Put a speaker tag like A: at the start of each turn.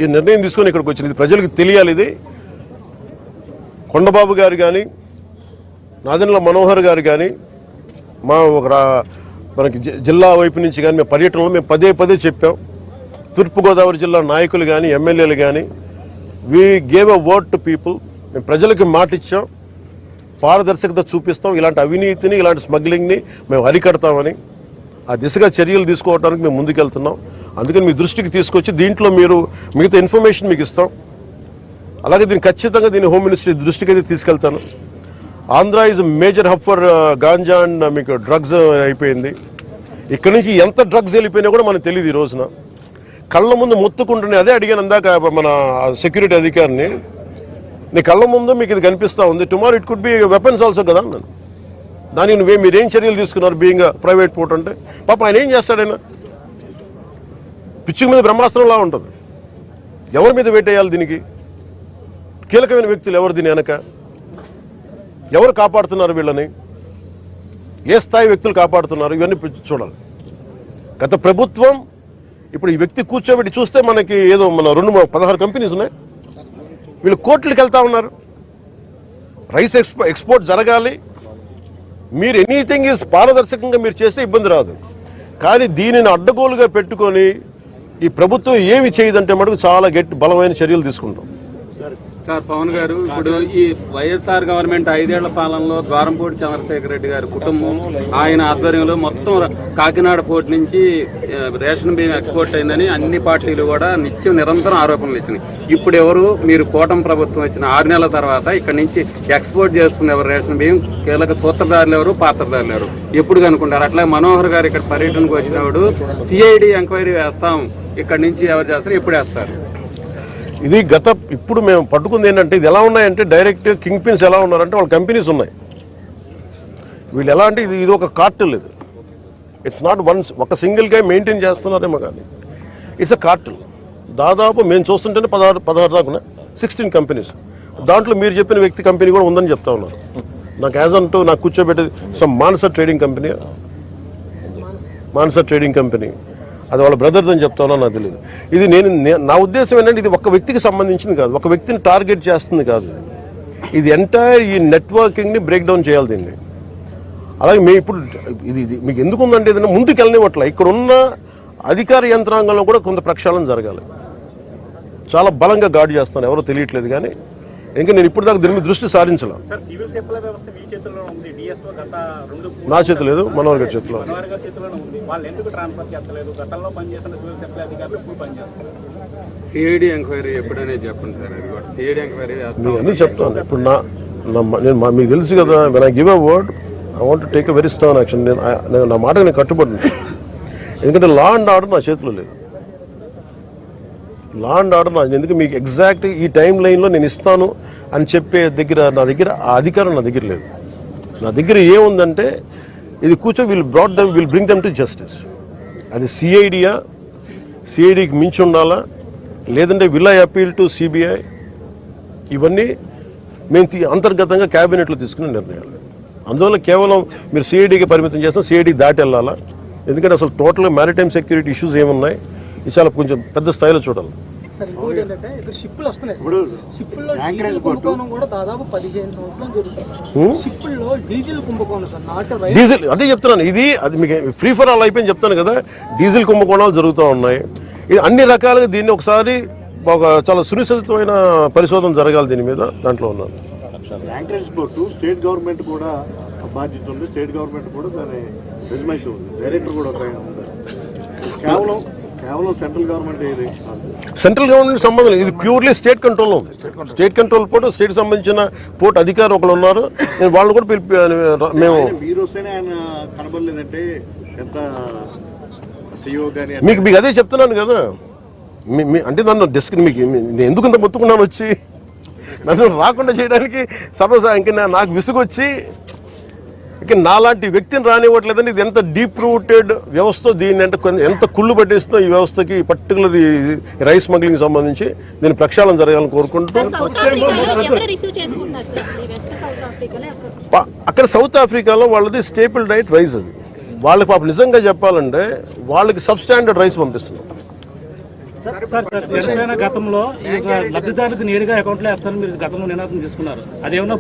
A: ఈ నిర్ణయం తీసుకొని ఇక్కడికి వచ్చింది. ఇది ప్రజలకు తెలియాలి. ఇది కొండబాబు గారు కానీ, నాదెండ్ల మనోహర్ గారు కానీ, మా మనకి జిల్లా వైపు నుంచి కానీ మేము పర్యటనలో మేము పదే చెప్పాం. తూర్పుగోదావరి జిల్లా నాయకులు కానీ, ఎమ్మెల్యేలు కానీ, we gave a word to people. మేము ప్రజలకి మాట ఇచ్చాం, పారదర్శకత చూపిస్తాం, ఇలాంటి అవినీతిని, ఇలాంటి స్మగ్లింగ్ని మేము అరికడతామని. ఆ దిశగా చర్యలు తీసుకోవడానికి మేము ముందుకెళ్తున్నాం. అందుకని మీ దృష్టికి తీసుకొచ్చి దీంట్లో మీరు మిగతా ఇన్ఫర్మేషన్ మీకు ఇస్తాం. అలాగే దీన్ని ఖచ్చితంగా హోమ్ మినిస్ట్రీ దృష్టికి అయితే తీసుకెళ్తాను. Andhra is major hub for ganja and మీకు డ్రగ్స్ అయిపోయింది. ఇక్కడి నుంచి ఎంత డ్రగ్స్ వెళ్ళిపోయినా కూడా మనకు తెలియదు. ఈ రోజున కళ్ళ ముందు మొత్తుకుంటున్నాయి. అదే అడిగాను అందాక మన సెక్యూరిటీ అధికారిని, నీ కళ్ళ ముందు మీకు ఇది కనిపిస్తూ ఉంది, tomorrow it could be weapons also కదా అన్నాను. దానికి మీరేం చర్యలు తీసుకున్నారు బీయింగ్ ప్రైవేట్ పోర్ట్ అంటే? పాప ఆయన ఏం చేస్తాడైనా పిచ్చుకు మీద బ్రహ్మాస్త్రంలా ఉంటుంది. ఎవరి మీద వేటేయాలి? దీనికి కీలకమైన వ్యక్తులు ఎవరు? దీని వెనక ఎవరు కాపాడుతున్నారు వీళ్ళని? ఏ స్థాయి వ్యక్తులు కాపాడుతున్నారు? ఇవన్నీ చూడాలి. గత ప్రభుత్వం ఇప్పుడు ఈ వ్యక్తి కూర్చోబెట్టి చూస్తే మనకి ఏదో మన 16 కంపెనీస్ ఉన్నాయి. వీళ్ళు కోర్టులకు వెళ్తా ఉన్నారు. రైస్ ఎక్స్పోర్ట్ జరగాలి. మీరు ఎనీథింగ్ ఈజ్ పారదర్శకంగా మీరు చేస్తే ఇబ్బంది రాదు. కానీ దీనిని అడ్డగోలుగా పెట్టుకొని ఈ ప్రభుత్వం ఏమి చేయదంటే మటుకు చాలా బలమైన చర్యలు తీసుకుంటాం.
B: సార్ పవన్ గారు, ఇప్పుడు ఈ వైఎస్ఆర్ గవర్నమెంట్ 5 ఏళ్ల పాలనలో ద్వారంపూడి చంద్రశేఖర్ రెడ్డి గారి కుటుంబం, ఆయన ఆధ్వర్యంలో మొత్తం కాకినాడ పోర్టు నుంచి రేషన్ బియ్యం ఎక్స్పోర్ట్ అయిందని అన్ని పార్టీలు కూడా నిరంతరం ఆరోపణలు ఇచ్చినాయి. ఇప్పుడు ఎవరు? మీరు కూటమి ప్రభుత్వం వచ్చిన 6 నెలల తర్వాత ఇక్కడ నుంచి ఎక్స్పోర్ట్ చేస్తుంది ఎవరు? రేషన్ బియ్యం కీలక సూత్రధారులు ఎవరు, పాత్రధారులు ఎవరు? ఎప్పుడు కనుక్కుంటారు? అట్లా మనోహర్ గారు ఇక్కడ పర్యటనకు వచ్చినప్పుడు సిఐడి ఎంక్వైరీ వేస్తాం, ఇక్కడ నుంచి ఎవరు చేస్తారు, ఎప్పుడు వేస్తారు?
A: ఇది ఇప్పుడు మేము పట్టుకుంది ఏంటంటే, ఇది ఎలా ఉన్నాయంటే డైరెక్ట్ కింగ్ పిన్స్ ఎలా ఉన్నారంటే వాళ్ళ కంపెనీస్ ఉన్నాయి. వీళ్ళు ఎలా అంటే ఇది ఒక కార్టెల్. ఇది ఇట్స్ నాట్ ఒక సింగిల్గా మెయింటైన్ చేస్తున్నారేమో కానీ ఇట్స్ అ కార్టెల్. దాదాపు మేము చూస్తుంటేనే 16 దాకా 16 కంపెనీస్. దాంట్లో మీరు చెప్పిన వ్యక్తి కంపెనీ కూడా ఉందని చెప్తా ఉన్నారు. నాకు యాజ్ అంటూ నాకు కూర్చోబెట్టేది మానస ట్రేడింగ్ కంపెనీ, అది వాళ్ళ బ్రదర్స్ అని చెప్తా ఉన్నా, నాకు తెలియదు. ఇది నా ఉద్దేశం ఏంటంటే ఇది ఒక వ్యక్తికి సంబంధించింది కాదు, ఒక వ్యక్తిని టార్గెట్ చేస్తుంది కాదు. ఇది ఎంటైర్ ఈ నెట్వర్కింగ్ని బ్రేక్ డౌన్ చేయాలి దీన్ని. అలాగే మేము ఇప్పుడు ఇది మీకు ఎందుకు ఉందంటే ఏదైనా ముందుకు వెళ్ళనివ్వట్ల. ఇక్కడ ఉన్న అధికార యంత్రాంగంలో కూడా కొంత ప్రక్షాళన జరగాలి. చాలా బలంగా గార్డు చేస్తాను, ఎవరో తెలియట్లేదు. కానీ ఇంకా నేను ఇప్పుడు దాకా దీని మీద దృష్టి సారించలే. నా చేతి లేదు, మనోహర్ గారి చేతిలో. అన్నీ చెప్తాను. ఇప్పుడు నేను మీకు తెలుసు కదా, when I give a word I want to take a very strong action. నా మాటకు నేను కట్టుబడి. ఎందుకంటే లా అండ్ ఆర్డర్ నా చేతిలో లేదు. లా అండ్ ఆర్డర్ ఎందుకు మీకు ఎగ్జాక్ట్ ఈ టైం లైన్లో నేను ఇస్తాను అని చెప్పే నా దగ్గర ఆ అధికారం నా దగ్గర లేదు. నా దగ్గర ఏముందంటే ఇది will bring them to justice. అది సిఐడికి మించి ఉండాలా, లేదంటే will I appeal to CBI? ఇవన్నీ మేము అంతర్గతంగా క్యాబినెట్లో తీసుకునే నిర్ణయాలు. అందువల్ల కేవలం మీరు సిఐడికి పరిమితం చేస్తాం, సిఐడికి దాటి వెళ్ళాలా. ఎందుకంటే అసలు టోటల్గా మ్యారిటైమ్ సెక్యూరిటీ ఇష్యూస్ ఏమున్నాయి, ఇది చాలా కొంచెం పెద్ద స్థాయిలో చూడాలి. డీజిల్ అదే చెప్తున్నాను, అది మీకు ఫ్రీ ఫర్ ఆల్ అయిపోయింది చెప్తాను కదా. డీజిల్ కుంభకోణాలు జరుగుతూ ఉన్నాయి. ఇది అన్ని రకాలుగా దీన్ని ఒకసారి చాలా సునిశ్చితమైన పరిశోధన జరగాలి దీని మీద. దాంట్లో ఉన్నాను.
C: స్టేట్ గవర్నమెంట్ కూడా బాధ్యత ఉంది. స్టేట్ గవర్నమెంట్ కూడా దాని రెజ్యుమేషన్ ఉంది, డైరెక్టర్ కూడా కేవలం సెంట్రల్ గవర్నమెంట్
A: సంబంధం. ఇది ప్యూర్లీ స్టేట్ కంట్రోల్లో ఉంది. స్టేట్ కంట్రోల్ పోర్టు, స్టేట్ సంబంధించిన పోర్టు అధికారులు ఒకళ్ళు ఉన్నారు. నేను వాళ్ళు కూడా మేము
C: మీరు వస్తేనే ఆయన కనబడలేదంటే ఎంత
A: మీకు అదే చెప్తున్నాను కదా. అంటే నన్ను మీకు ఎందుకు ఇంత మొత్తుకున్నాను వచ్చి నన్ను రాకుండా చేయడానికి ఇంకా నాకు విసుగొచ్చి ఇక నాలాంటి వ్యక్తిని రానివ్వట్లేదని. ఇది ఎంత డీప్ రూటెడ్ వ్యవస్థ, దీన్ని అంటే ఎంత కుళ్ళు పట్టేస్తుందో ఈ వ్యవస్థకి, పర్టికులర్ ఈ రైస్ స్మగ్లింగ్ సంబంధించి దీని ప్రక్షాళన జరగాలని కోరుకుంటూ. అక్కడ సౌత్ ఆఫ్రికాలో వాళ్ళది స్టేపుల్ డైట్ రైస్. అది వాళ్ళకి పాపం నిజంగా చెప్పాలంటే వాళ్ళకి సబ్ స్టాండర్డ్ రైస్ పంపిస్తున్నాం.
D: సార్ జనసేన గతంలో ఈ యొక్క లబ్ధిదారులకు నేరుగా అకౌంట్లో వేస్తారని మీరు గతంలో నినాదం తీసుకున్నారు. అదేమన్నా